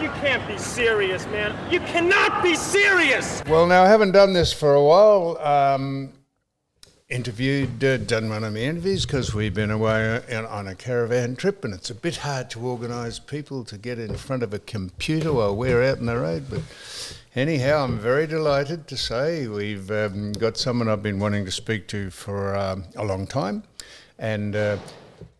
You can't be serious, man. You cannot be serious! Well, now, I haven't done this for a while. Done one of my interviews because we've been away on a caravan trip, and it's a bit hard to organise people to get in front of a computer while we're out on the road. But anyhow, I'm very delighted to say we've got someone I've been wanting to speak to for a long time, and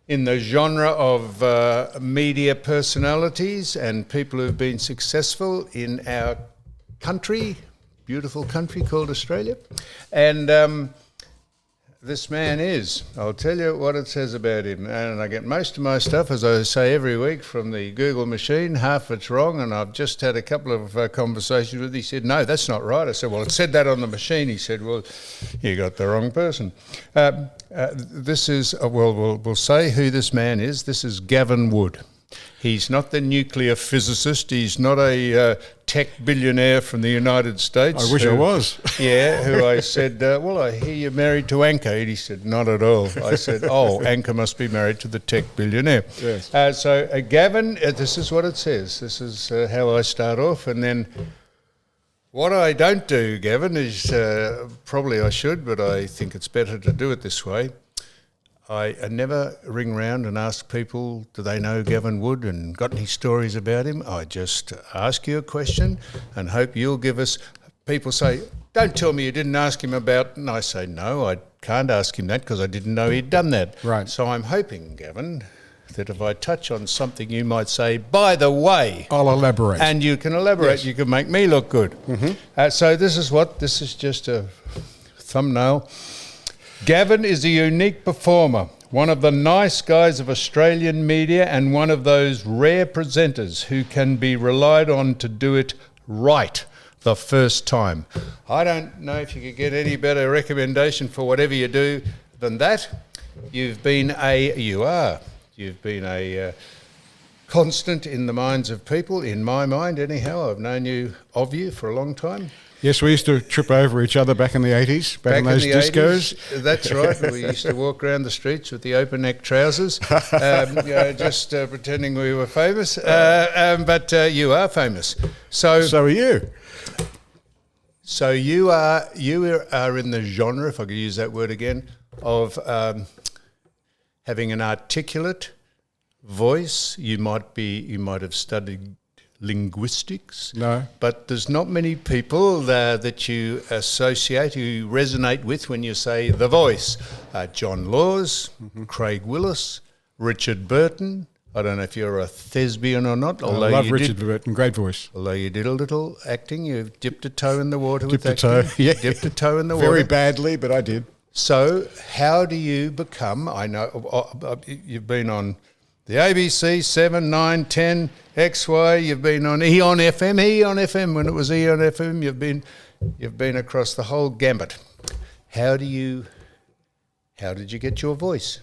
in the genre of media personalities and people who've been successful in our country, beautiful country called Australia. And this man is, I'll tell you what it says about him. And I get most of my stuff, as I say every week, from the Google machine. Half it's wrong, and I've just had a couple of conversations with him. He said, no, that's not right. I said, well, it said that on the machine. He said, well, you got the wrong person. This is, we'll say who this man is. This is Gavin Wood. He's not the nuclear physicist. He's not a tech billionaire from the United States. I wish I was. Yeah, who I said, well, I hear you're married to Anchor. And he said, not at all. I said, oh, Anchor must be married to the tech billionaire. Yes. So Gavin, this is what it says. This is how I start off. And then what I don't do, Gavin, is probably I should, but I think it's better to do it this way. I never ring round and ask people, do they know Gavin Wood and got any stories about him? I just ask you a question and hope you'll give us. People say, don't tell me you didn't ask him about, and I say, no, I can't ask him that because I didn't know he'd done that. Right. So I'm hoping, Gavin, that if I touch on something you might say, by the way. I'll elaborate. And you can elaborate, Yes. You can make me look good. Mm-hmm. So this is just a thumbnail. Gavin is a unique performer, one of the nice guys of Australian media and one of those rare presenters who can be relied on to do it right the first time. I don't know if you could get any better recommendation for whatever you do than that. You've been a constant in the minds of people, in my mind anyhow. I've known you for a long time. Yes, we used to trip over each other back in the 80s, back in those the discos. 80s, that's right. We used to walk around the streets with the open neck trousers, just pretending we were famous. But you are famous. So are you. So you are in the genre, if I could use that word again, of having an articulate voice. You might have studied linguistics. No. But there's not many people that you associate, who resonate with when you say the voice. John Laws, Craig Willis, Richard Burton. I don't know if you're a thespian or not. I love Richard Burton, great voice. Although you did a little acting, you dipped a toe in the water with Dipped acting. a toe, yeah. Dipped a toe in the water. Very badly, but I did. So how do you become, I know you've been on the ABC 7, 9, 10, XY. You've been on Eon FM when it was Eon FM. You've been across the whole gambit. How did you get your voice?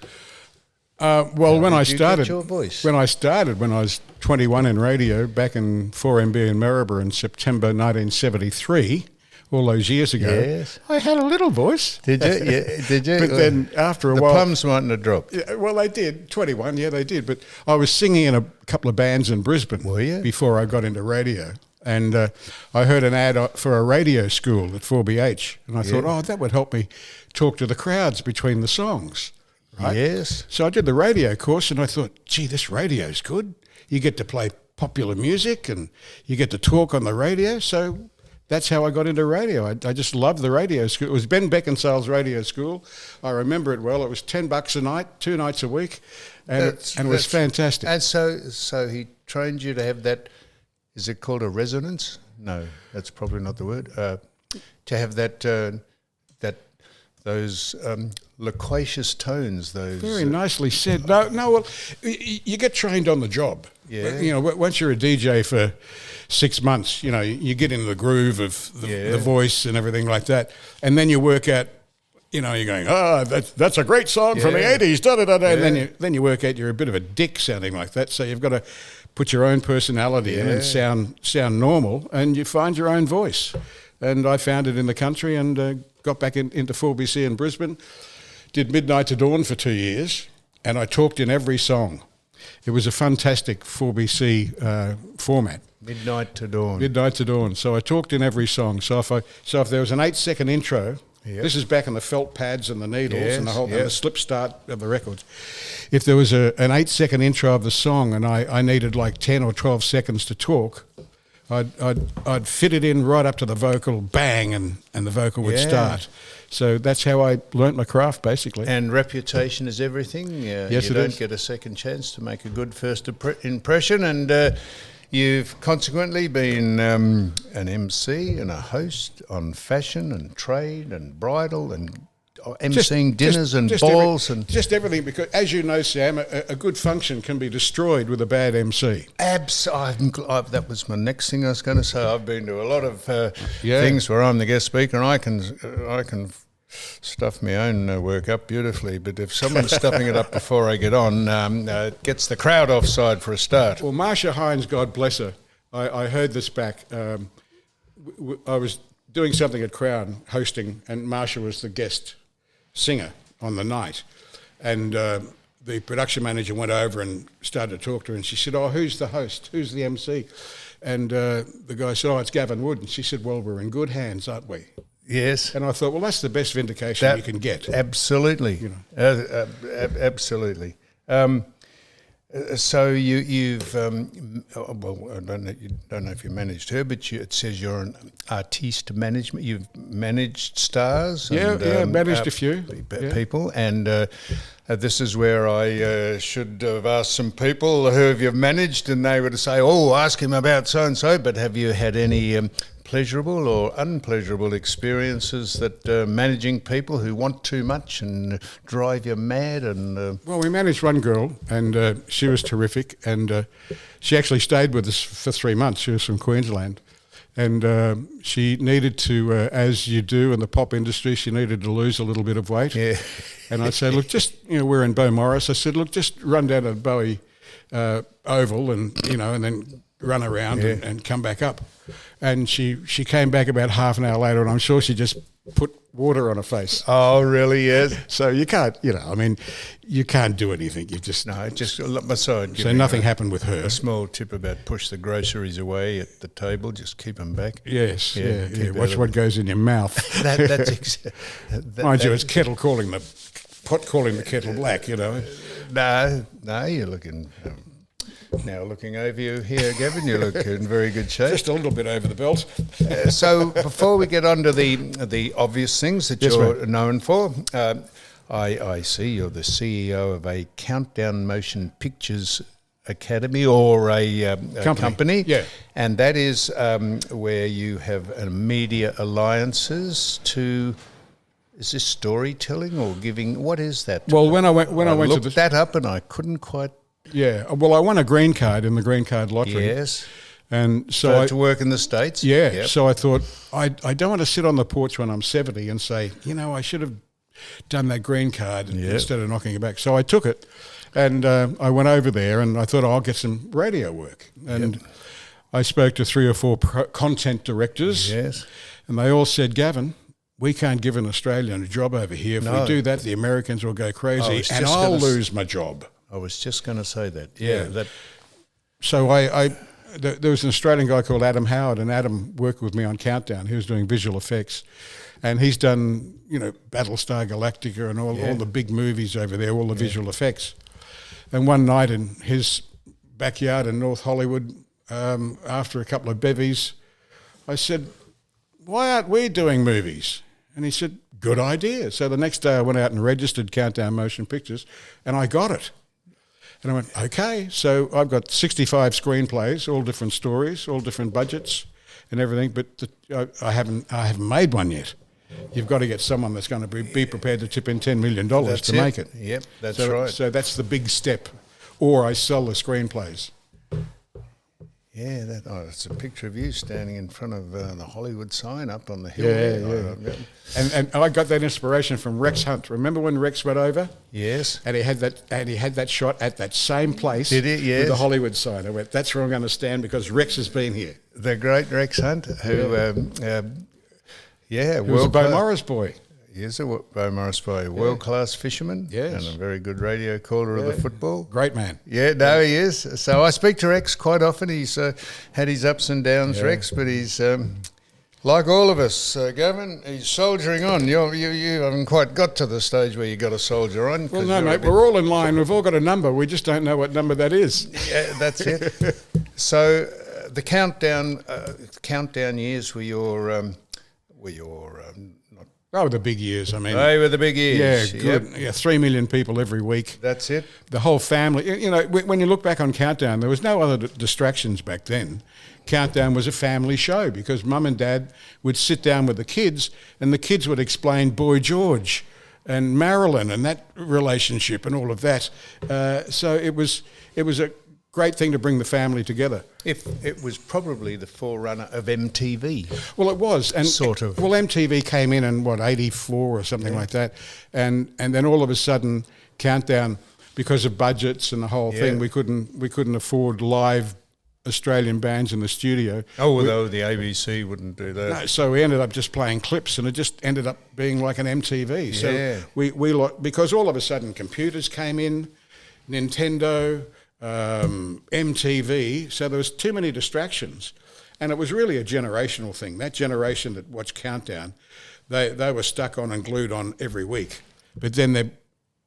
When I started, your voice? when I was 21 in radio back in 4MB in Maryborough in September 1973. All those years ago, yes. I had a little voice. Did you? Yeah, did you? But then after a the while... The plums mightn't have dropped. Yeah, well, they did. 21, yeah, they did. But I was singing in a couple of bands in Brisbane. Were you? Before I got into radio. And I heard an ad for a radio school at 4BH. And I thought, oh, that would help me talk to the crowds between the songs. Right? Yes. So I did the radio course and I thought, gee, this radio's good. You get to play popular music and you get to talk on the radio. So... that's how I got into radio. I just loved the radio school. It was Ben Beckinsale's radio school. I remember it well. It was $10 a night, 2 nights a week, and it was fantastic. And so he trained you to have that. Is it called a resonance? No, that's probably not the word. To have those loquacious tones. Those very nicely said. No. Well, you get trained on the job. Yeah. You know, once you're a DJ for 6 months, you know, you get into the groove of the voice and everything like that, and then you work out. You know, you're going, that's a great song from the 80s, da-da-da-da. Yeah. And then you work out you're a bit of a dick sounding like that, so you've got to put your own personality in and sound normal, and you find your own voice. And I found it in the country and got back into 4BC in Brisbane, did Midnight to Dawn for 2 years, and I talked in every song. It was a fantastic 4BC format. Midnight to dawn. Midnight to dawn. So I talked in every song. So if there was an 8-second intro, this is back in the felt pads and the needles and and the slip start of the records. If there was an 8-second intro of the song and I needed like 10 or 12 seconds to talk, I'd fit it in right up to the vocal, bang, and the vocal would start. So that's how I learnt my craft, basically. And reputation is everything. Yes, you don't get a second chance to make a good first impression. And you've consequently been an MC and a host on fashion and trade and bridal and emceeing dinners and balls and just everything. Because, as you know, Sam, a good function can be destroyed with a bad MC. That was my next thing I was going to say. I've been to a lot of things where I'm the guest speaker, and I can stuff my own work up beautifully. But if someone's stuffing it up before I get on, it gets the crowd offside for a start. Well, Marsha Hines, God bless her, I heard this back. I was doing something at Crown, hosting, and Marsha was the guest singer on the night, and the production manager went over and started to talk to her, and she said, "Oh, who's the host? Who's the MC?" And the guy said, "Oh, it's Gavin Wood." And she said, "Well, we're in good hands, aren't we?" Yes. And I thought, well, that's the best vindication you can get. Absolutely. You know. Absolutely. So you've well, I don't know if you managed her, but it says you're an artiste management. You've managed stars. Managed a few people, and this is where I should have asked some people who have you managed, and they would say, "Oh, ask him about so and so." But have you had any pleasurable or unpleasurable experiences that managing people who want too much and drive you mad? And well, we managed one girl, and she was terrific, and she actually stayed with us for 3 months. She was from Queensland, and she needed to, as you do in the pop industry, she needed to lose a little bit of weight. Yeah. And I said, look, just, we're in Beau Morris. I said, look, just run down to Bowie Oval and then run around and come back up. And she came back about half an hour later, and I'm sure she just put water on her face. Oh, really? Yes. So you can't, you can't do anything. You just massage. So nothing happened with her. A small tip about push the groceries away at the table. Just keep them back. Yes. Yeah. Watch what goes in your mouth. Mind you, it's pot calling the kettle black. No, you're looking. Now looking over you here, Gavin, you look in very good shape. Just a little bit over the belt. So before we get on to the obvious things that you're known for, I see you're the CEO of a Countdown Motion Pictures Academy or a company. Yeah. And that is where you have media alliances to... Is this storytelling or giving? What is that? Well, when I went looked that up and I couldn't quite... Yeah, well, I won a green card in the green card lottery. Yes. And so to work in the States? Yeah, yep. So I thought, I don't want to sit on the porch when I'm 70 and say, I should have done that green card instead of knocking it back. So I took it, and I went over there, and I thought, I'll get some radio work. And I spoke to 3 or 4 content directors, and they all said, Gavin, we can't give an Australian a job over here. If we do that, the Americans will go crazy, and I'll lose my job. I was just going to say that. So there was an Australian guy called Adam Howard, and Adam worked with me on Countdown. He was doing visual effects, and he's done Battlestar Galactica and all the big movies over there, all the visual effects. And one night in his backyard in North Hollywood, after a couple of bevies, I said, "Why aren't we doing movies?" And he said, "Good idea." So the next day I went out and registered Countdown Motion Pictures, and I got it. And I went, okay. So I've got 65 screenplays, all different stories, all different budgets and everything, but I haven't made one yet. You've got to get someone that's going to be prepared to tip in $10 million to make it. Yep, that's right. So that's the big step. Or I sell the screenplays. Yeah, it's a picture of you standing in front of the Hollywood sign up on the hill. Yeah. And I got that inspiration from Rex Hunt. Remember when Rex went over? Yes. And he had that shot at that same place. Did it? Yes. With the Hollywood sign. I went, that's where I'm going to stand because Rex has been here. The great Rex Hunt, who, he was a Beau Morris boy. He is a Morris Bay world-class fisherman, yes, and a very good radio caller of the football. Great man. Yeah, no, he is. So I speak to Rex quite often. He's had his ups and downs, Rex, but he's like all of us, Gavin. He's soldiering on. You haven't quite got to the stage where you got to soldier on. Well, no, mate, we're all in line. We've all got a number. We just don't know what number that is. Yeah, that's it. So the countdown years were your Oh, the big years. I mean, they were the big years. Yeah, good. Yeah, 3 million people every week. That's it. The whole family. You know, when you look back on Countdown, there was no other distractions back then. Countdown was a family show because Mum and Dad would sit down with the kids, and the kids would explain Boy George and Marilyn and that relationship and all of that. So it was a great thing to bring the family together. If it was probably the forerunner of MTV. Well, it was, and sort of. Well, MTV came in 84 or something like that, and then all of a sudden, Countdown, because of budgets and the whole thing, we couldn't afford live Australian bands in the studio. Oh, although the ABC wouldn't do that. No, so we ended up just playing clips, and it just ended up being like an MTV. So we because all of a sudden computers came in, Nintendo. MTV, so there was too many distractions, and it was really a generational thing. That generation that watched Countdown, they were stuck on and glued on every week. But then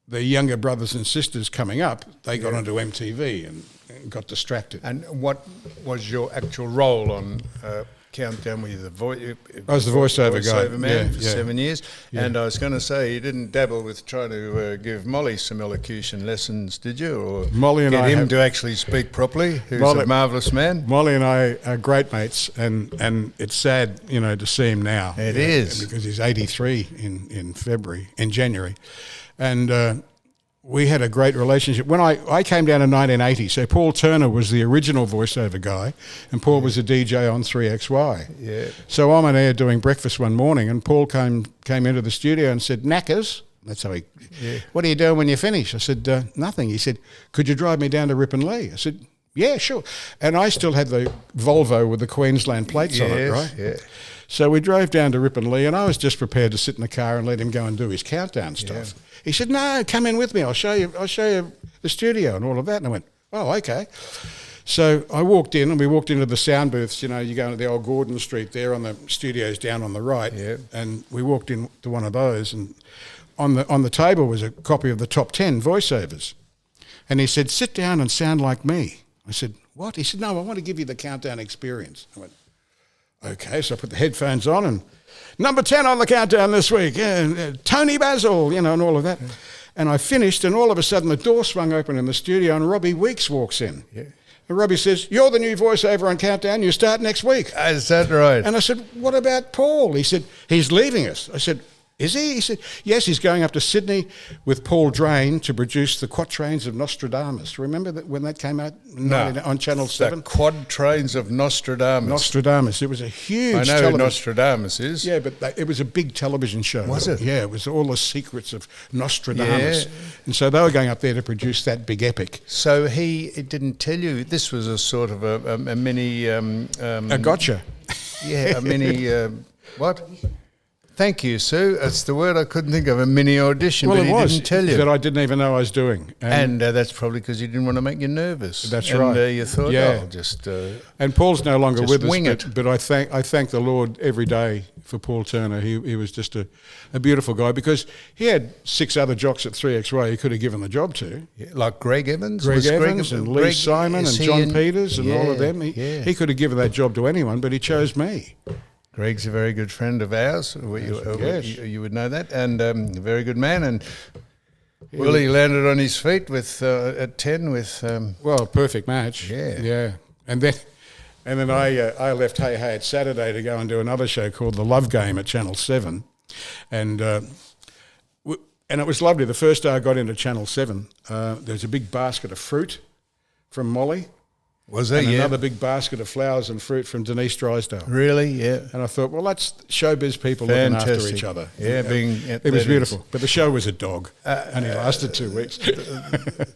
the younger brothers and sisters coming up, they got onto MTV and got distracted. And what was your actual role on Countdown? Were you I was the voiceover guy. Man for 7 years. Yeah. And I was going to say, you didn't dabble with trying to give Molly some elocution lessons, did you? Or Molly and get him to actually speak properly, who's a marvellous man? Molly and I are great mates, and it's sad, to see him now. It is. Because he's 83 in January. And we had a great relationship. When I came down in 1980, so Paul Turner was the original voiceover guy, and Paul was a DJ on 3XY. Yeah. So I'm on air doing breakfast one morning, and Paul came into the studio and said, "Knackers." That's how he. Yeah. What are you doing when you finish? I said, "Nothing." He said, "Could you drive me down to Ripponlea?" I said, "Yeah, sure." And I still had the Volvo with the Queensland plates on it, right? Yeah. So we drove down to Ripponlea, and I was just prepared to sit in the car and let him go and do his countdown stuff. Yeah. He said, "No, come in with me. I'll show you the studio and all of that." And I went, "Oh, okay." So I walked in, and we walked into the sound booths. You go into the old Gordon Street there, on the studios down on the right. Yeah. And we walked into one of those, and on the table was a copy of the top 10 voiceovers. And he said, "Sit down and sound like me." I said, "What?" He said, "No, I want to give you the countdown experience." I went, "Okay." So I put the headphones on, and number 10 on the countdown this week, Tony Basil, and all of that. Yeah. And I finished, and all of a sudden the door swung open in the studio, and Robbie Weeks walks in. Yeah. And Robbie says, "You're the new voiceover on Countdown. You start next week." Is that right? And I said, "What about Paul?" He said, "He's leaving us." I said, "Is he?" He said, "Yes, he's going up to Sydney with Paul Drain to produce the Quatrains of Nostradamus." Remember that when that came out on Channel 7? The Quatrains of Nostradamus. Nostradamus. It was a huge I know who Nostradamus is. Yeah, but it was a big television show. Was it? Yeah, it was all the secrets of Nostradamus. Yeah. And so they were going up there to produce that big epic. So he didn't tell you, this was a sort of a mini... a gotcha. Yeah, a mini... what? Thank you, Sue. That's the word I couldn't think of, a mini audition, well, but he didn't tell you. That I didn't even know I was doing. And that's probably because he didn't want to make you nervous. That's right. And you thought, I'll just... and Paul's no longer with us, but I thank the Lord every day for Paul Turner. He was just a beautiful guy, because he had 6 other jocks at 3XY he could have given the job to. Yeah, like Greg Evans? And Lee Simon and John Peters and all of them. He could have given that job to anyone, but he chose me. Greg's a very good friend of ours. You would know that, and a very good man. And Willie landed on his feet with at 10 with a perfect match. Yeah. And then I left Hey Hey at Saturday to go and do another show called The Love Game at Channel 7, and it was lovely. The first day I got into Channel 7, there was a big basket of fruit from Molly. Was there? And Yeah. another big basket of flowers and fruit from Denise Drysdale. Really? Yeah. And I thought, well, that's showbiz people looking after Fantastic. each other. Yeah, it was beautiful. But the show was a dog. Only lasted 2 weeks.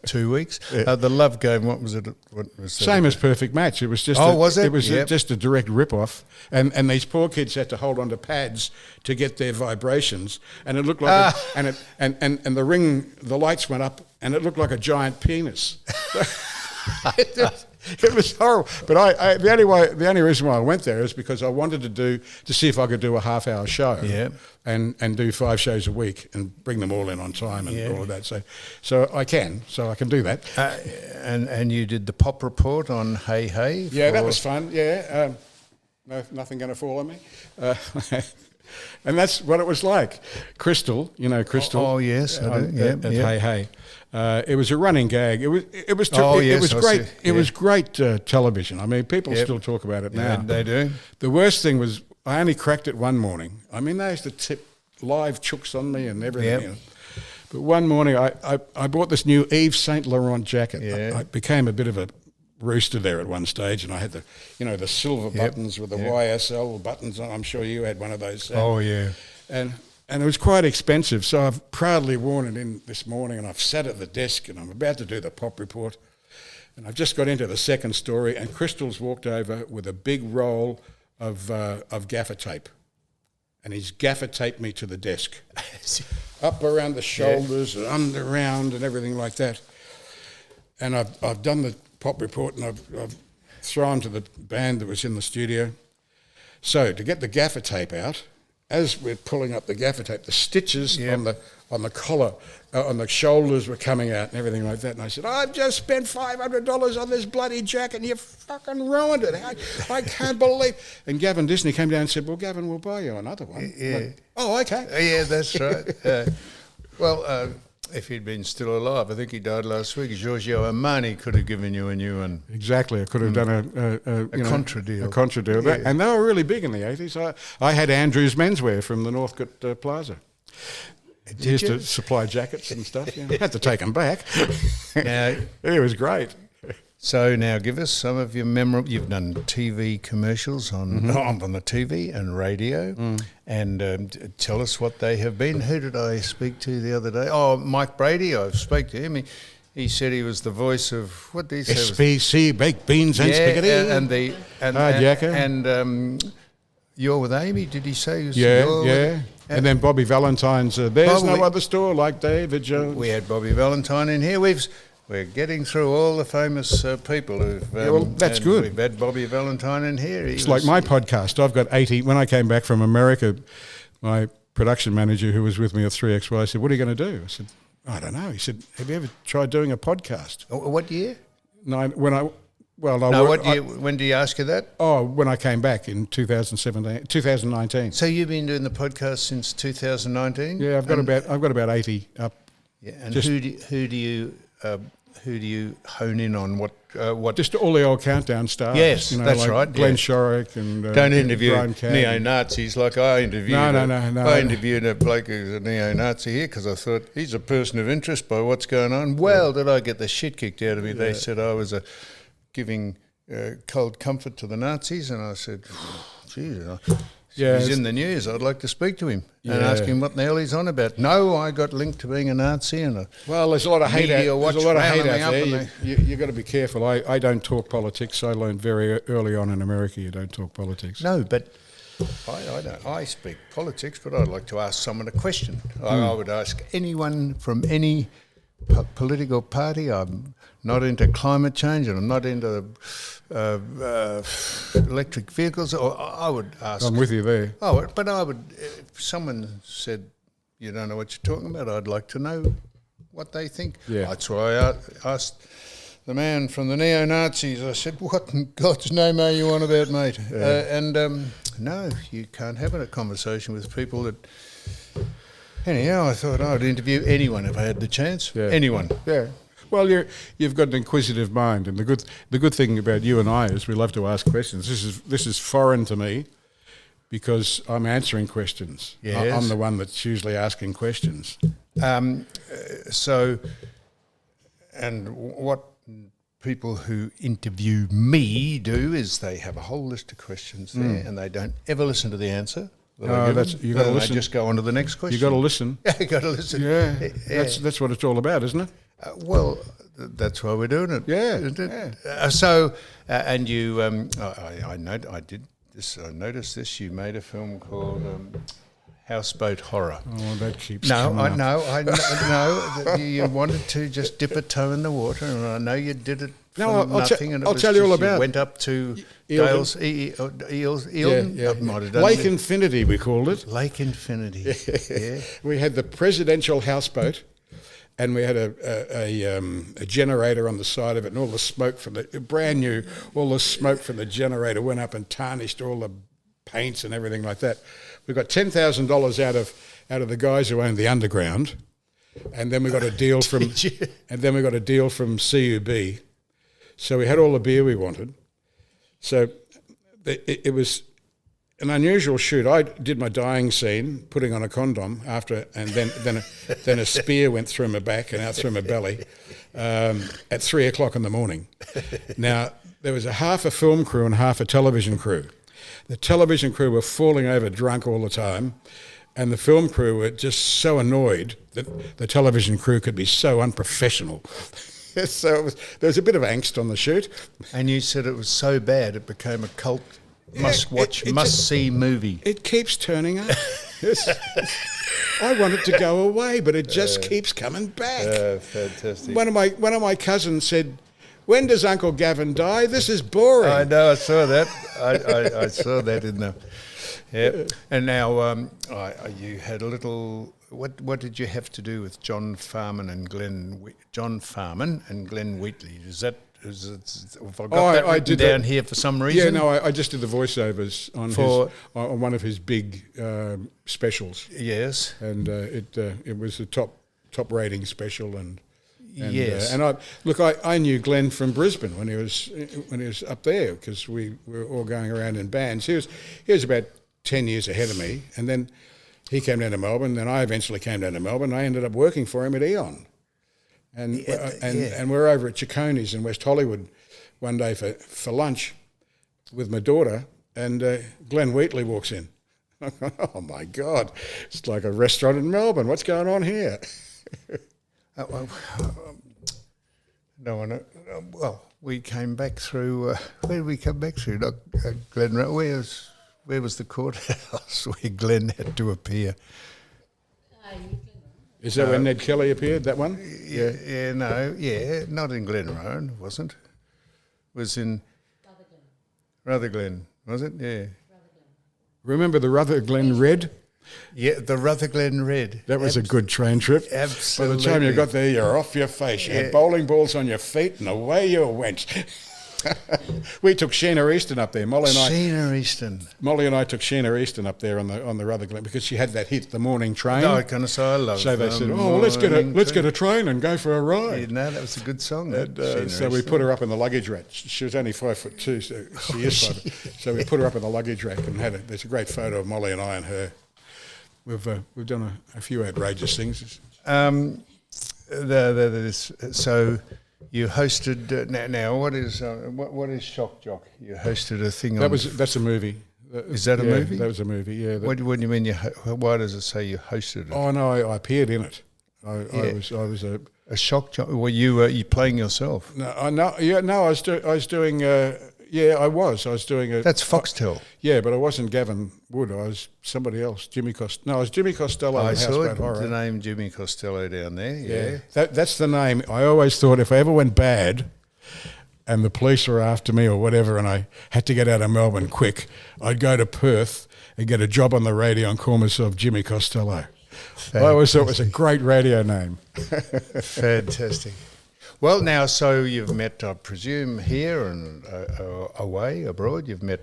2 weeks. Yeah. The Love Game. What was it? What was that? Same as Perfect Match. It was just. Was it? It was Yep. just a direct rip-off, and these poor kids had to hold onto pads to get their vibrations, and it looked like, and the ring, the lights went up, and it looked like a giant penis. It was horrible. But the only reason why I went there is because I wanted to see if I could do a half-hour show. Yeah. And do 5 shows a week and bring them all in on time and all of that. So I can do that. And you did the pop report on Hey Hey. Yeah, that was fun. Yeah. No, nothing going to fall on me. And that's what it was like. Crystal, you know Crystal. Oh yes, I do. At Hey Hey. It was a running gag. It was yes, great. It was great television. I mean, people still talk about it now. Yeah, they do. The worst thing was I only cracked it one morning. I mean, they used to tip live chooks on me and everything. Yep. You know. But one morning I bought this new Yves Saint Laurent jacket. Yeah. I became a bit of a rooster there at one stage, and I had the silver buttons with the YSL buttons on. I'm sure you had one of those. Oh yeah. And it was quite expensive, so I've proudly worn it in this morning, and I've sat at the desk, and I'm about to do the pop report, and I've just got into the second story, and Crystal's walked over with a big roll of gaffer tape, and he's gaffer taped me to the desk, up around the shoulders and around and everything like that. And I've done the pop report, and I've thrown to the band that was in the studio. So to get the gaffer tape out, as we're pulling up the gaffer tape, the stitches on the collar, on the shoulders were coming out and everything like that. And I said, I've just spent $500 on this bloody jacket and you fucking ruined it. I can't believe. And Gavin Disney came down and said, well, Gavin, we'll buy you another one. Yeah. Like, oh, okay. Yeah, that's right. Well, if he'd been still alive, I think he died last week, Giorgio Armani could have given you a new one. Exactly. I could have done a contra deal. A contra deal. Yeah. And they were really big in the 80s. I had Andrew's Menswear from the Northcote Plaza. He used to supply jackets and stuff. Yeah. Had to take them back. Now, it was great. So now give us some of your memorable... You've done TV commercials on the TV and radio, and tell us what they have been. Who did I speak to the other day? Oh, Mike Brady. I spoke to him. He said he was the voice of... What did he say? SPC, baked beans and spaghetti. And You're With Amy, did he say? Yeah. And then Bobby Valentine's There's No Other Store Like David Jones. We had Bobby Valentine in here. We're getting through all the famous people who've... that's good. We've had Bobby Valentine in here. It's like my podcast. I've got 80... When I came back from America, my production manager who was with me at 3XY said, what are you going to do? I said, I don't know. He said, have you ever tried doing a podcast? What year? What year? When did he ask you that? Oh, when I came back in 2019. So you've been doing the podcast since 2019? Yeah, I've got about 80 up. Yeah, and who do you hone in on? What? Just all the old countdown stars. Yes, that's like right. Glenn Shorrock and don't interview Brian neo-Nazis like I interviewed. No. I interviewed a bloke who's a neo-Nazi here because I thought he's a person of interest by what's going on. Well, did I get the shit kicked out of me? They said I was giving cold comfort to the Nazis, and I said, geez, he's in the news. I'd like to speak to him and ask him what the hell he's on about. No, I got linked to being a Nazi and there's a lot of hate out there. You've got to be careful. I don't talk politics. I learned very early on in America you don't talk politics. No, but I don't. I speak politics, but I'd like to ask someone a question. I would ask anyone from any political party. I'm not into climate change and I'm not into electric vehicles. Or I would ask... I'm with you there. Oh, but I would... If someone said, you don't know what you're talking about, I'd like to know what they think. Yeah. That's why I asked the man from the neo-Nazis, I said, what in God's name are you on about, mate? Yeah. No, you can't have a conversation with people that... Anyhow, I thought I'd interview anyone if I had the chance. Yeah. Anyone. Yeah. Well, you've got an inquisitive mind, and the good thing about you and I is we love to ask questions. This is foreign to me because I'm answering questions. Yes. I'm the one that's usually asking questions. So, and what people who interview me do is they have a whole list of questions there, and they don't ever listen to the answer. You got to listen. They just go on to the next question. You got to listen. Yeah, you got to listen. Yeah, that's what it's all about, isn't it? Well, that's why we're doing it. Yeah. Isn't it? Yeah. And you, I noticed this. You made a film called Houseboat Horror. Oh, that keeps No, coming I up. know that you wanted to just dip a toe in the water, and I know you did it for nothing. And I'll tell you all about You went up to Eildon. Dale's Eildon. Yeah. Might have done Lake it. Infinity, we called it. Lake Infinity. Yeah. We had the presidential houseboat, and we had a generator on the side of it, and all the smoke from all the smoke from the generator went up and tarnished all the paints and everything like that. We got $10,000 out of the guys who owned the underground, and then we got a deal from CUB. So we had all the beer we wanted. So it was an unusual shoot. I did my dying scene, putting on a condom after, and then a spear went through my back and out through my belly at 3 o'clock in the morning. Now there was half a film crew and half a television crew. The television crew were falling over drunk all the time, and the film crew were just so annoyed that the television crew could be so unprofessional. So there was a bit of angst on the shoot. And you said it was so bad it became a cult must-watch, must-see movie. It keeps turning up. I want it to go away, but it just keeps coming back. Fantastic. One of my cousins said, "When does Uncle Gavin die? This is boring." I know, I saw that. I saw that in the... Yeah. And now you had a little... What did you have to do with John Farman and Glenn Wheatley? Have I got that written down here for some reason? Yeah, no, I just did the voiceovers on one of his big specials. Yes. And it was a top rating special, and yes. And I knew Glenn from Brisbane when he was up there, because we were all going around in bands. He was about 10 years ahead of me, and then he came down to Melbourne. Then I eventually came down to Melbourne. I ended up working for him at Eon, and we're over at Cicconi's in West Hollywood one day for lunch with my daughter, and Glenn Wheatley walks in. Oh my God, it's like a restaurant in Melbourne. What's going on here? Well, we came back through. Where did we come back through? Not Glen. Where was the courthouse where Glenn had to appear? Is that when Ned Kelly appeared? That one? Yeah. Not in Glenrowan, it wasn't. It was in Rutherglen, was it? Yeah. Remember the Rutherglen Red? Yeah, the Rutherglen Red. That was a good train trip. Absolutely. By the time you got there, you're off your face. You had bowling balls on your feet, and away you went. We took Sheena Easton up there. Molly and I took Sheena Easton up there on the Rutherglen, because she had that hit, the morning train. No, I kind of say I love. So they said, "Oh, well, let's get a train and go for a ride." Yeah, no, that was a good song. So we put her up in the luggage rack. She was only 5'2", so she is 5. So we put her up in the luggage rack and there's a great photo of Molly and I and her. We've done a few outrageous things. So you hosted now. What is Shock Jock? You hosted a thing. That's a movie. Is that a movie? That was a movie. Yeah. What do you mean? Why does it say you hosted it? Oh no, I appeared in it. I was a Shock Jock. Well, you playing yourself? No, I was doing. I was doing a... That's Foxtel. Yeah, but I wasn't Gavin Wood. I was somebody else. I was Jimmy Costello. I in saw Houseboat Horror. The name Jimmy Costello down there, yeah. That's the name. I always thought if I ever went bad and the police were after me or whatever and I had to get out of Melbourne quick, I'd go to Perth and get a job on the radio and call myself Jimmy Costello. I always thought it was a great radio name. Fantastic. Well, now, so you've met, I presume, here and away, abroad, you've met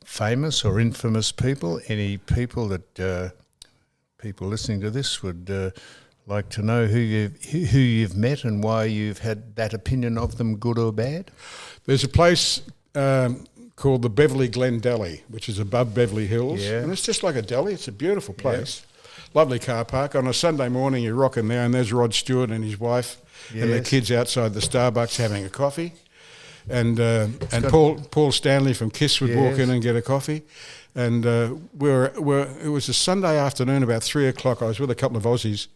famous or infamous people. Any people that people listening to this would like to know who you've met and why you've had that opinion of them, good or bad? There's a place called the Beverly Glen Deli, which is above Beverly Hills. Yeah. And it's just like a deli. It's a beautiful place. Yeah. Lovely car park. On a Sunday morning, you rock in there and there's Rod Stewart and his wife and the kids outside the Starbucks having a coffee. and Paul Stanley from Kiss would walk in and get a coffee. And it was a Sunday afternoon, about 3:00. I was with a couple of Aussies,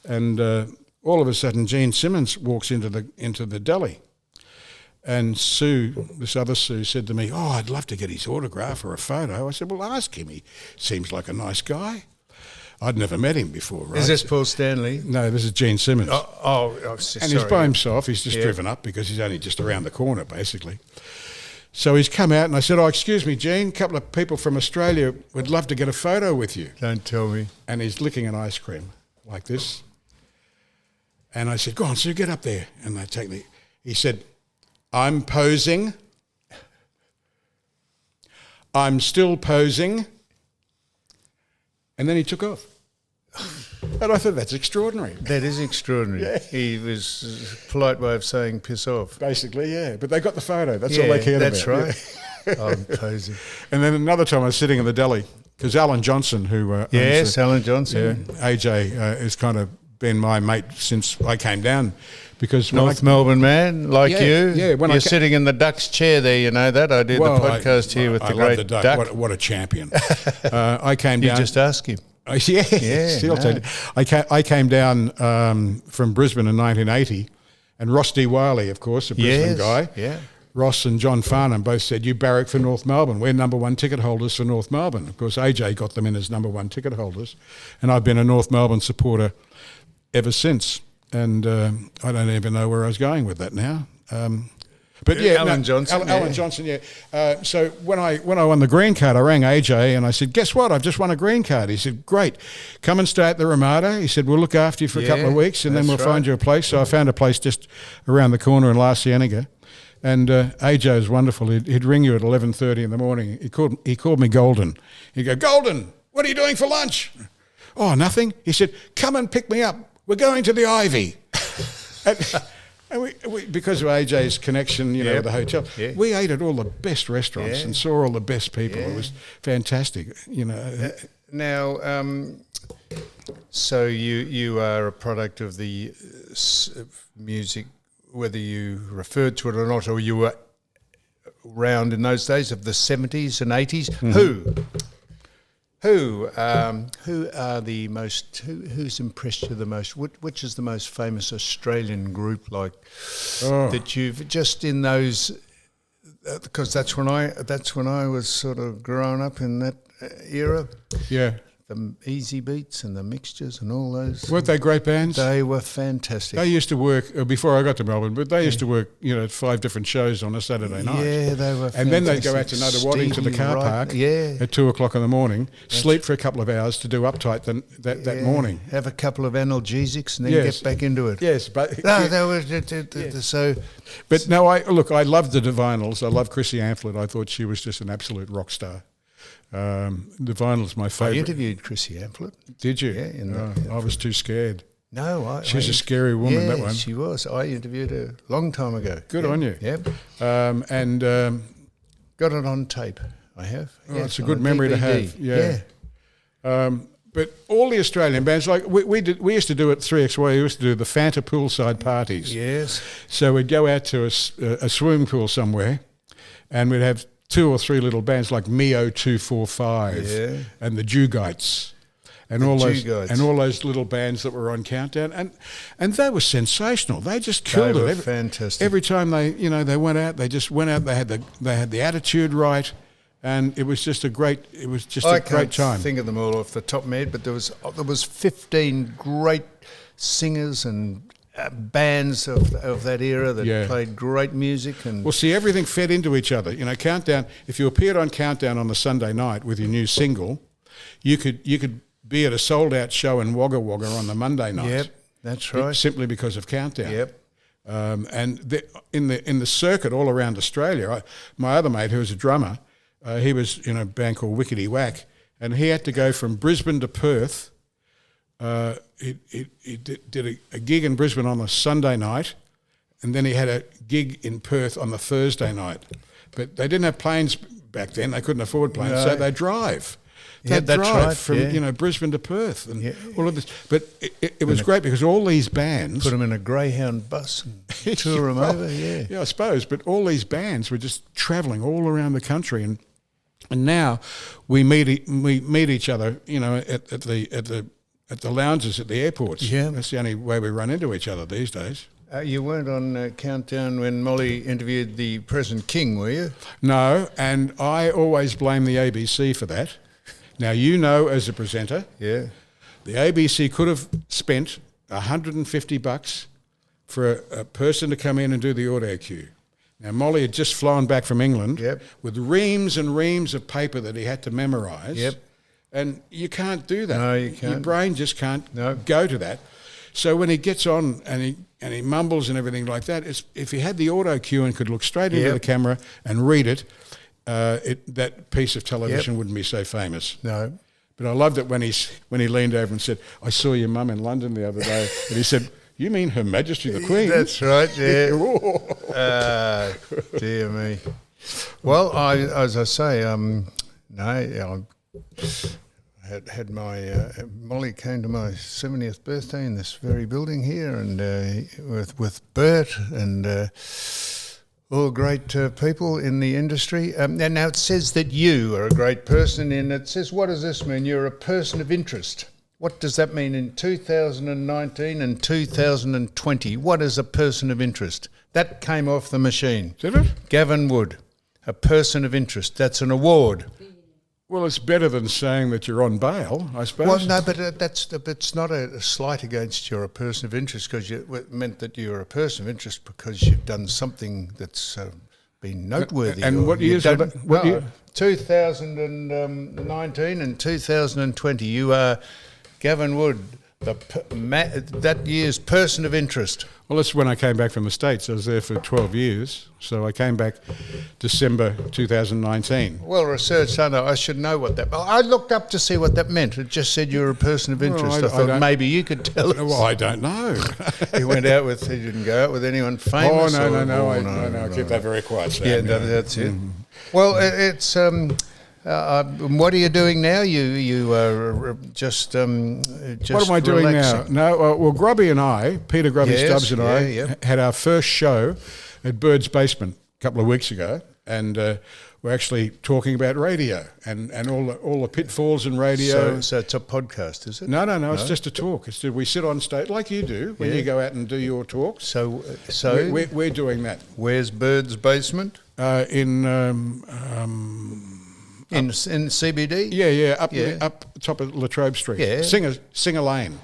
and all of a sudden Gene Simmons walks into the deli. And Sue, this other Sue, said to me, "Oh, I'd love to get his autograph or a photo." I said, "Well, ask him. He seems like a nice guy." I'd never met him before, right? Is this Paul Stanley? No, this is Gene Simmons. Sorry. And he's by himself. He's just driven up because he's only just around the corner, basically. So he's come out, and I said, "Oh, excuse me, Gene, a couple of people from Australia would love to get a photo with you." Don't tell me. And he's licking an ice cream like this. And I said, "Go on, Sue, get up there." And they take me. He said, "I'm posing. I'm still posing." And then he took off. And I thought, that's extraordinary. That is extraordinary. Yeah. He was a polite way of saying piss off. Basically, yeah. But they got the photo. That's all they cared about. That's right. Yeah. I'm posing. And then another time I was sitting in the deli, because Alan Johnson, who... Alan Johnson. Yeah, AJ has kind of been my mate since I came down. Because North Melbourne man, like you. Yeah, you're sitting in the Duck's chair there, you know that. I did the podcast here with the great Duck. What a champion. I came down... You just ask him. I came down from Brisbane in 1980, and Ross D. Wiley, of course, a Brisbane guy. Yeah. Ross and John Farnham both said, "You barrack for North Melbourne. We're number one ticket holders for North Melbourne." Of course, AJ got them in as number one ticket holders, and I've been a North Melbourne supporter ever since. And I don't even know where I was going with that now. But yeah, Alan Johnson. Alan Johnson, yeah. So when I won the green card, I rang AJ and I said, "Guess what? I've just won a green card." He said, "Great, come and stay at the Ramada." He said, "We'll look after you for a couple of weeks, and then we'll find you a place." So I found a place just around the corner in La Cienega. And AJ was wonderful. He'd ring you at 11:30 in the morning. He called me Golden. He'd go, "Golden, what are you doing for lunch?" "Oh, nothing." He said, "Come and pick me up. We're going to the Ivy." and we, because of AJ's connection, with the hotel, we ate at all the best restaurants and saw all the best people. It was fantastic, Now, so you are a product of the music, whether you referred to it or not, or you were around in those days of the 70s and 80s. Mm-hmm. Who are the most? Who's impressed you the most? Which is the most famous Australian group that you've just in those? Because that's when I was sort of growing up in that era. Yeah. The Easy Beats and the Mixtures and all those. Weren't they great bands? They were fantastic. They used to work, before I got to Melbourne, but they used to work, 5 different shows on a Saturday night. Yeah, they were fantastic. And then they'd go out to Nuttawading to the car park at 2 o'clock in the morning, sleep for a couple of hours to do Uptight that morning. Have a couple of analgesics and then get back into it. Yes, but... No, they were so... But no, I loved the Divinals. I loved Chrissy Amphlett. I thought she was just an absolute rock star. The Vinyl's my favourite. I interviewed Chrissy Amphlett. Did you? Yeah. I was too scared. No, she's a scary woman. That one. She was. I interviewed her a long time ago. Good on you. Yep. Got it on tape. I have. Oh, it's a good memory to have. Yeah. But all the Australian bands, like we used to do at 3XY. We used to do the Fanta poolside parties. Yes. So we'd go out to a swimming pool somewhere, and we'd have 2 or 3 little bands like Mio 245 and the Jugites and all those little bands that were on Countdown, and they were sensational. They just killed it. They were fantastic. Every time they went out, they just went out. They had the attitude right, and it was just a great time. I can't think of them all off the top of my head, but there was 15 great singers and bands of that era that played great music. And well, see, everything fed into each other. Countdown. If you appeared on Countdown on the Sunday night with your new single, you could be at a sold out show in Wagga Wagga on the Monday night. Yep, that's right. Simply because of Countdown. Yep. And in the circuit all around Australia, my other mate, who was a drummer, he was in a band called Wickety Whack, and he had to go from Brisbane to Perth. He did a gig in Brisbane on a Sunday night, and then he had a gig in Perth on the Thursday night. But they didn't have planes back then. They couldn't afford planes, so they drive. that that's drive right, from Brisbane to Perth and all of this. But it was great because all these bands put them in a Greyhound bus and tour them over. Yeah, I suppose. But all these bands were just travelling all around the country, and now we meet each other, at the lounges at the airports. Yeah, that's the only way we run into each other these days. You weren't on Countdown when Molly interviewed the present king, were you? No, and I always blame the ABC for that. Now, as a presenter, the ABC could have spent $150 for a person to come in and do the audio cue. Now, Molly had just flown back from England with reams and reams of paper that he had to memorise. Yep. And you can't do that. No, you can't. Your brain just can't go to that. So when he gets on and he mumbles and everything like that, if he had the auto cue and could look straight into the camera and read it, that piece of television wouldn't be so famous. No. But I loved it when he leaned over and said, "I saw your mum in London the other day," and he said, "You mean Her Majesty the Queen?" That's right. Yeah. Dear me. Well, as I say, I had my Molly came to my 70th birthday in this very building here, and with Bert and all great people in the industry. And now it says that you are a great person, and it says, what does this mean? You're a person of interest. What does that mean in 2019 and 2020? What is a person of interest? That came off the machine. Did it? Gavin Wood, a person of interest. That's an award. Well, it's better than saying that you're on bail, I suppose. Well, no, but it's not a slight against you're a person of interest because it meant that you're a person of interest because you've done something that's been noteworthy. And what years? 2019 and 2020. You are Gavin Wood, that year's person of interest. Well, that's when I came back from the States. I was there for 12 years. So I came back December 2019. Well, research done. I should know what that... I looked up to see what that meant. It just said you're a person of interest. I thought maybe you could tell us. Well, I don't know. He didn't go out with anyone famous? No, I keep that very quiet, Sam. Yeah, that's it. Well, it's... what are you doing now? You are just what am I doing relaxing. now? No, well, Grubby and I, Peter Grubby Stubbs and I, had our first show at Bird's Basement a couple of weeks ago, and we're actually talking about radio and all the pitfalls in radio. So it's a podcast, is it? No, it's just a talk. We sit on stage like you do when you go out and do your talks. So we're doing that. Where's Bird's Basement? In CBD? Yeah, up top of Latrobe Street. Yeah. Singer Lane.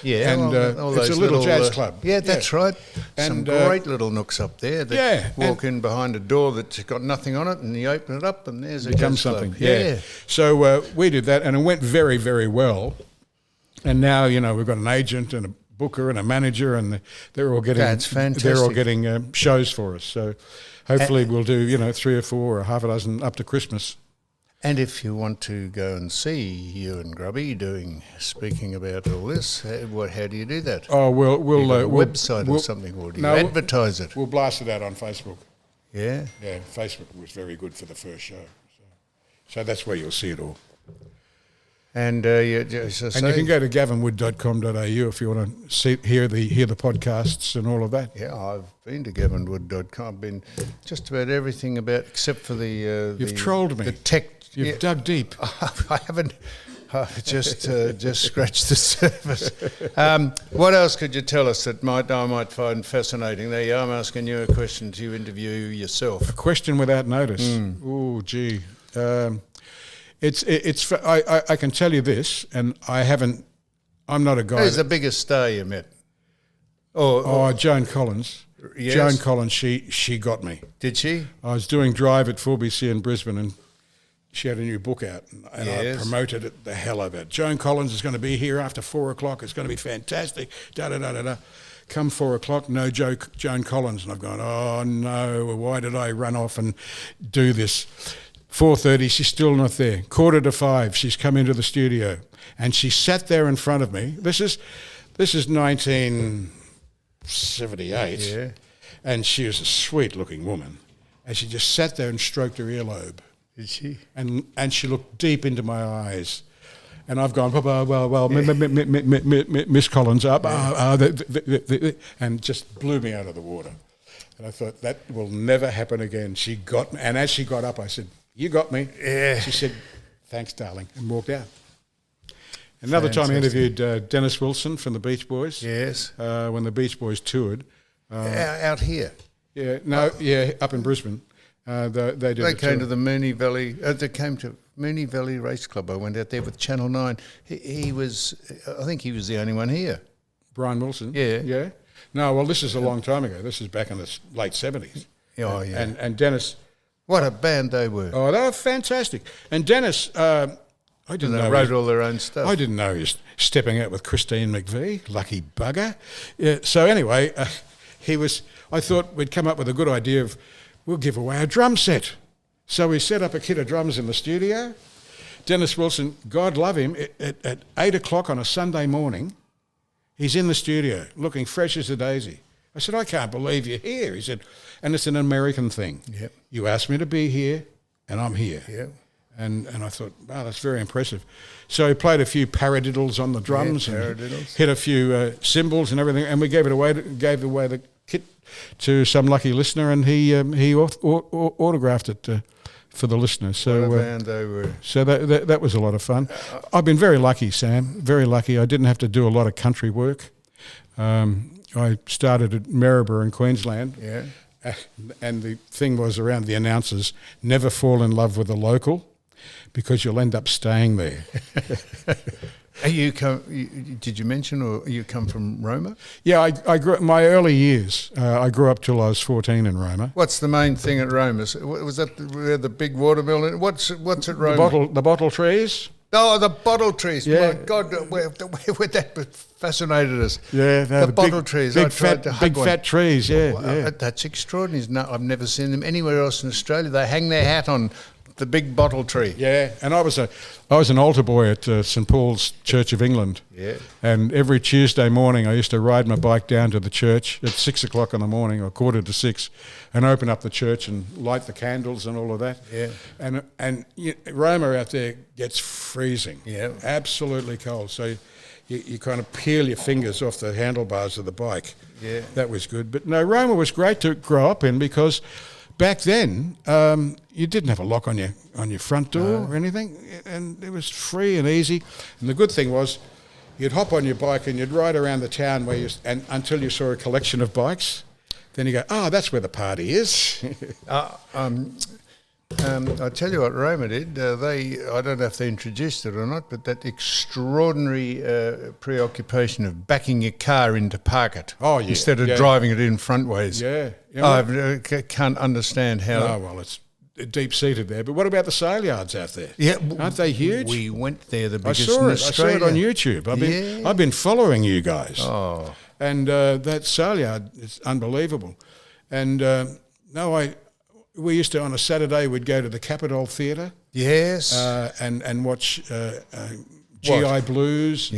Yeah, and it's a little jazz club. Yeah, that's right. Some And, great little nooks up there that walk in behind a door that's got nothing on it, and you open it up and there's a jazz something. club. Yeah. So we did that, and it went very, very well. And now, we've got an agent and a booker and a manager, and they're all getting... That's fantastic. They're all getting shows for us. So hopefully we'll do, 3 or 4 or half a dozen up to Christmas. And if you want to go and see you and Grubby speaking about all this, how do you do that? Oh, we'll website or something, or do you advertise it? We'll blast it out on Facebook. Yeah? Yeah, Facebook was very good for the first show. So that's where you'll see it all. And you can go to gavinwood.com.au if you want to hear the podcasts and all of that. Yeah, I've been to gavinwood.com. I've been just about everything except for the... You've trolled me. The tech... You've dug deep. I haven't... I've just scratched the surface. What else could you tell us that I might find fascinating? There you are. I'm asking you a question to interview yourself. A question without notice. Oh, gee. I can tell you this, and I'm not a guy... Who's the biggest star you met? Joan Collins. Yes. Joan Collins, she got me. Did she? I was doing Drive at 4BC in Brisbane, and she had a new book out, and I promoted it the hell of it. Joan Collins is going to be here after 4 o'clock. It's going to be fantastic. Da-da-da-da-da. Come 4 o'clock, no Joan Collins. And I've gone, oh, no, why did I run off and do this? 4:30, she's still not there. 4:45, she's come into the studio, and she sat there in front of me. This is 1978, and she was a sweet-looking woman, and she just sat there and stroked her earlobe. Did she? And she looked deep into my eyes. And I've gone, well, Miss Collins up, and just blew me out of the water. And I thought, that will never happen again. She got me. And as she got up, I said, you got me. Yeah. She said, thanks, darling, and walked out. Another time I interviewed Dennis Wilson from the Beach Boys. Yes. When the Beach Boys toured. Out here? Yeah, up in Brisbane. They came to the Moonee Valley. They came to Moonee Valley Race Club. I went out there with Channel 9. He was, I think he was the only one here. Brian Wilson? Yeah. Yeah? No, well, this is a long time ago. This is back in the late 70s. Oh, yeah. And Dennis... What a band they were. Oh, they were fantastic. And Dennis... I didn't know... They wrote all their own stuff. I didn't know he was stepping out with Christine McVie. Lucky bugger. Yeah, so anyway, I thought we'd come up with a good idea of, we'll give away a drum set. So we set up a kit of drums in the studio. Dennis Wilson, God love him, at 8 o'clock on a Sunday morning, he's in the studio looking fresh as a daisy. I said, I can't believe you're here. He said, and it's an American thing. Yep. You asked me to be here, and I'm here. Yep. And I thought, wow, that's very impressive. So he played a few paradiddles on the drums, and hit a few cymbals and everything, and we gave away the kit to some lucky listener, and he autographed it for the listener. So what a band they were. So that was a lot of fun. I've been very lucky, Sam. Very lucky. I didn't have to do a lot of country work. I started at Maryborough in Queensland. Yeah. And the thing was around the announcers, never fall in love with a local, because you'll end up staying there. Did you mention, or you come from Roma? Yeah, I grew up my early years. I grew up till I was 14 in Roma. What's the main thing at Roma? Was that the big watermill? What's at Roma? The bottle trees. Oh, the bottle trees! Yeah. My God, where that fascinated us. Yeah, the bottle trees. Big fat trees. Yeah. That's extraordinary. No, I've never seen them anywhere else in Australia. They hang their hat on the big bottle tree. Yeah, and I was an altar boy at St Paul's Church of England. Yeah. And every Tuesday morning I used to ride my bike down to the church at 6 o'clock in the morning, or 5:45, and open up the church and light the candles and all of that. Yeah. And Roma out there gets freezing. Yeah. Absolutely cold. So you kind of peel your fingers off the handlebars of the bike. Yeah. That was good. But no, Roma was great to grow up in, because back then, you didn't have a lock on your front door or anything, and it was free and easy. And the good thing was, you'd hop on your bike and you'd ride around the town until you saw a collection of bikes. Then you go, oh, that's where the party is. I tell you what Roma did. I don't know if they introduced it or not, but that extraordinary preoccupation of backing your car in to park it, instead of driving it in frontways. Yeah. I can't understand how. Oh, well, it's deep-seated there. But what about the sale yards out there? Yeah, aren't they huge? We went there, the biggest in Australia. I saw it on YouTube. I've been following you guys. Oh. And that sale yard is unbelievable. And we used to, on a Saturday, we'd go to the Capitol Theatre. Yes. And watch GI Blues,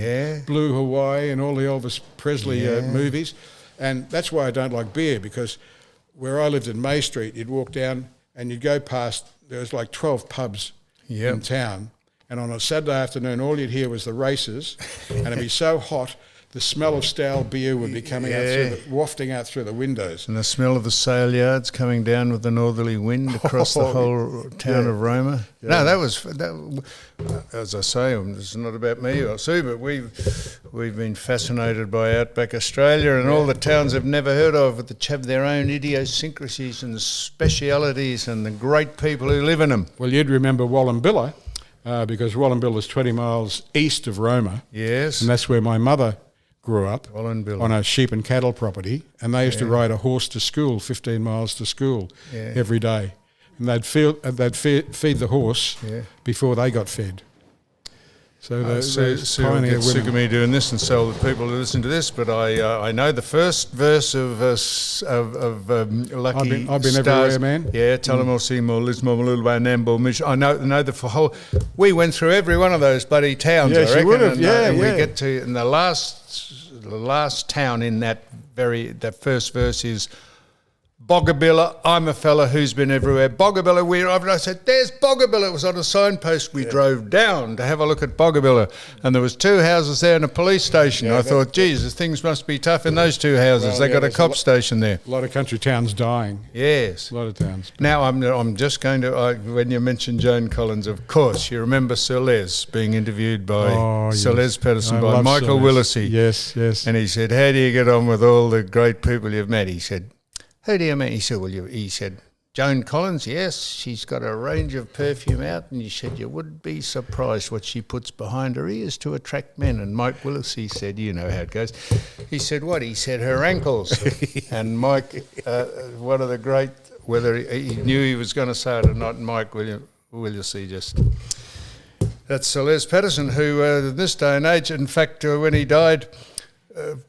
Blue Hawaii, and all the Elvis Presley movies. And that's why I don't like beer, because where I lived in May Street, you'd walk down and you'd go past, there was like 12 pubs in town. And on a Saturday afternoon, all you'd hear was the races, and it'd be so hot, the smell of stale beer would be coming out wafting out through the windows. And the smell of the sale yards coming down with the northerly wind across the whole town of Roma. Yeah. No, that was, as I say, it's not about me or Sue, but we've been fascinated by Outback Australia and all the towns I've never heard of, that have their own idiosyncrasies and specialities and the great people who live in them. Well, you'd remember Wallumbilla, because Wallumbilla is 20 miles east of Roma. Yes. And that's where my mother grew up, Wallumbilla, on a sheep and cattle property, and they used to ride a horse to school, 15 miles to school every day. And they'd feed the horse before they got fed. So Sue will get sick of me doing this and tell the people to listen to this, but I know the first verse of Lucky I've been Stars. Everywhere, man. Yeah, tell them I'll see more, listen more, little by Nambo Mish. I know the whole. We went through every one of those bloody towns. Yes, I reckon, you would have. And we get to in the last town in that first verse is Boggabilla, I'm a fella who's been everywhere. Boggabilla, I said, there's Boggabilla. It was on a signpost. We drove down to have a look at Boggabilla, and there was 2 houses there and a police station. I thought, geez, things must be tough in those 2 houses. They got a cop station there. A lot of country towns dying. Yes. A lot of towns. Now, I'm just going to, when you mentioned Joan Collins, of course, you remember Sir Les being interviewed by Sir Les Patterson by Michael Willisey. Yes, yes. And he said, how do you get on with all the great people you've met? He said, who do you mean? He said, he said, Joan Collins, yes, she's got a range of perfume out, and he said, you would be surprised what she puts behind her ears to attract men. And Mike Willisey said, you know how it goes. He said, what? He said, her ankles. And Mike, one of the great, whether he knew he was going to say it or not, Mike Willisey just... That's Sir Les Patterson, who in this day and age, in fact, when he died...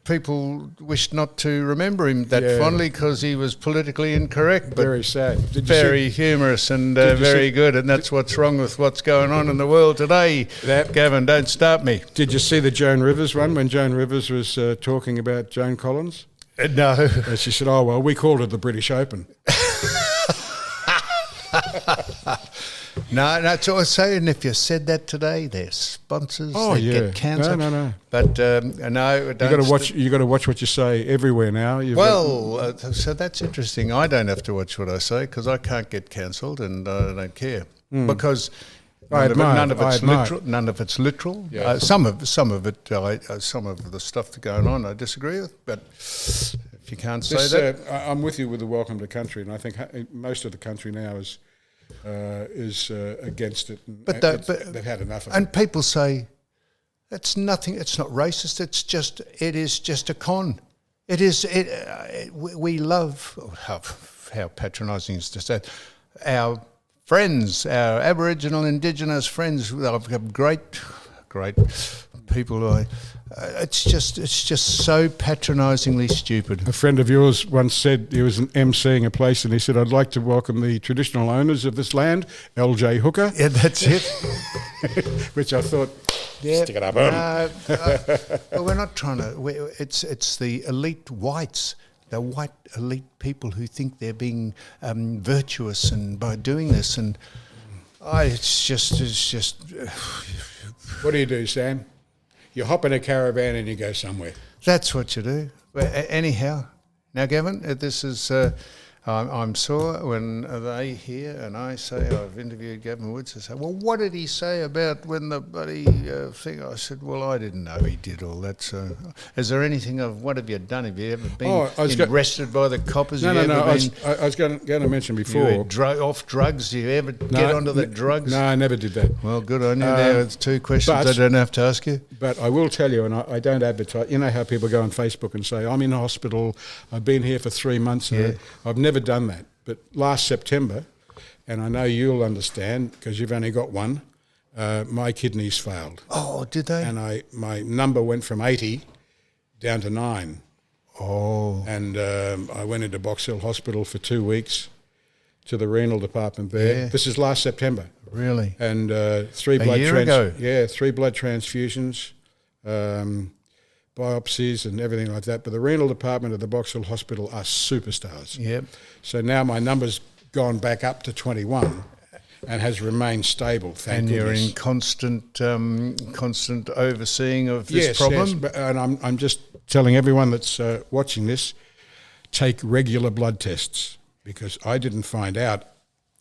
people wished not to remember him that fondly because he was politically incorrect. But very sad. Very humorous and very good. And that's what's wrong with what's going on in the world today. Gavin, don't start me. Did you see the Joan Rivers one when Joan Rivers was talking about Joan Collins? No. She said, oh, well, we called it the British Open. No, that's what I was saying. If you said that today, their sponsors get cancelled. No. But no, you got to watch. You got to watch what you say everywhere now. So that's interesting. I don't have to watch what I say because I can't get cancelled, and I don't care because none of it's literal. Yeah. Some of it, some of the stuff that's going on, I disagree with. But if you can't say that, I'm with you with the Welcome to Country, and I think most of the country now is against it. But they've had enough of it. And people say, it's nothing, it's not racist, it is just a con. We love, how patronising is to say, our friends, our Aboriginal, Indigenous friends, have great people. It's just so patronisingly stupid. A friend of yours once said he was emceeing a place, and he said, "I'd like to welcome the traditional owners of this land, LJ Hooker." Yeah, that's it. Which I thought, stick it up on. Well, we're not trying to. It's the elite whites, the white elite people who think they're being virtuous and by doing this, and it's just. What do, Sam? You hop in a caravan and you go somewhere. That's what you do. But anyhow, now, Gavin, this is... I'm sore when they hear and I say I've interviewed Gavin Wood. They say, well, what did he say about when the bloody thing? I said, well, I didn't know he did all that. So, is there anything of what have you done? Have you ever been arrested by the coppers? No. I was going to mention before. Off drugs? Do you ever get onto the drugs? No, I never did that. Well, good on you. Now it's 2 questions I don't have to ask you. But I will tell you, and I don't advertise. You know how people go on Facebook and say, I'm in hospital, I've been here for 3 months. And I've never done that. But last September, and I know you'll understand because you've only got one, my kidneys failed. Oh, did they? And my number went from 80 down to 9. Oh. And I went into Box Hill Hospital for 2 weeks to the renal department there. Yeah. This is last September. Really? And 3 blood ago? Yeah, 3 blood transfusions, biopsies and everything like that. But the renal department of the Box Hill Hospital are superstars. Yep. So now my number's gone back up to 21 and has remained stable, thank goodness. And you're in constant overseeing of this problem? Yes, and I'm just telling everyone that's watching this, take regular blood tests because I didn't find out.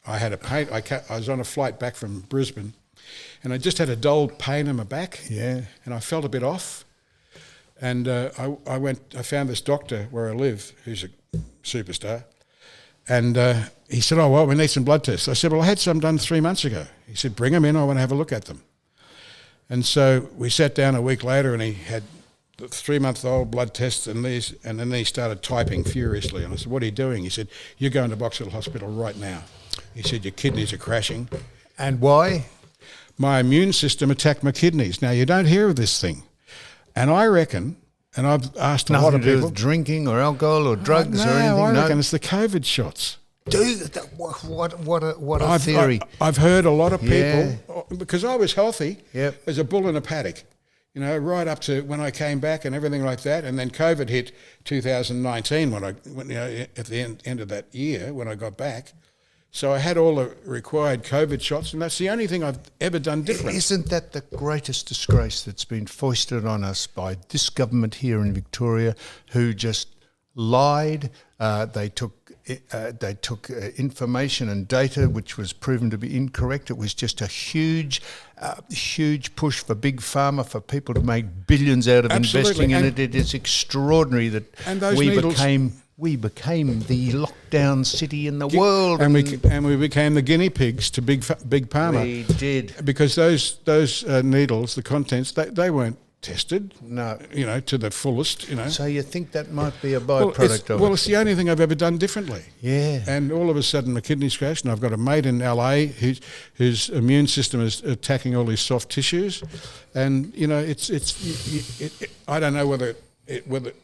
I had a pain. I was on a flight back from Brisbane and I just had a dull pain in my back. Yeah. And I felt a bit off. And I found this doctor where I live, who's a superstar, and he said, oh, well, we need some blood tests. I said, well, I had some done 3 months ago. He said, bring them in, I want to have a look at them. And so we sat down a week later and he had the 3-month-old blood tests and then he started typing furiously. And I said, what are you doing? He said, you're going to Box Hill Hospital right now. He said, your kidneys are crashing. And why? My immune system attacked my kidneys. Now, you don't hear of this thing. And I reckon, and I've asked a lot of people... Nothing to do with drinking or alcohol or drugs or anything? I reckon it's the COVID shots. Dude, what a theory. I've heard a lot of people, because I was healthy Yep. as a bull in a paddock. you know, right up to when I came back and everything like that. And then COVID hit 2019 when you know, at the end of that year when I got back. So I had all the required COVID shots, and that's the only thing I've ever done different. Isn't that the greatest disgrace that's been foisted on us by this government here in Victoria, who just lied? They took information and data which was proven to be incorrect. It was just a huge push for big pharma, for people to make billions out of investing in it. It is extraordinary that we became the lockdown city in the world, and we became the guinea pigs to big pharma. We did, because those needles, the contents, they weren't tested. No, you know, to the fullest. You know. So you think that might be a byproduct of it? Well, it's the only thing I've ever done differently. Yeah. And all of a sudden, my kidney's crashed, and I've got a mate in LA whose immune system is attacking all his soft tissues, and you know, I don't know whether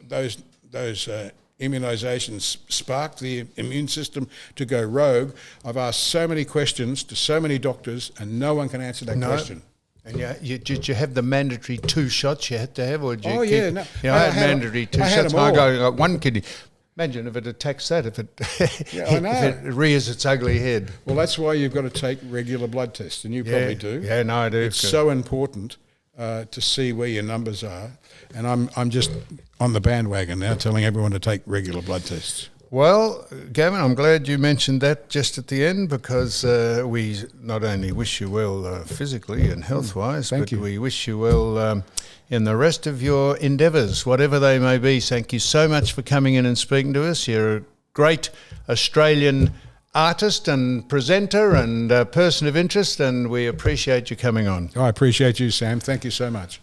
those immunisations sparked the immune system to go rogue. I've asked so many questions to so many doctors, and no one can answer that question. And did you have the mandatory 2 shots you had to have, or did you? Oh yeah, no. You know, I had mandatory 2 shots. I got 1 kidney. Imagine if it attacks that, if it rears its ugly head. Well, that's why you've got to take regular blood tests, and you probably do. Yeah, no, I do. It's so important to see where your numbers are, and I'm just on the bandwagon now, telling everyone to take regular blood tests. Well, Gavin, I'm glad you mentioned that just at the end, because we not only wish you well physically and health-wise, but we wish you well in the rest of your endeavours, whatever they may be. Thank you so much for coming in and speaking to us. You're a great Australian artist and presenter and person of interest, and we appreciate you coming on. I appreciate you, Sam. Thank you so much.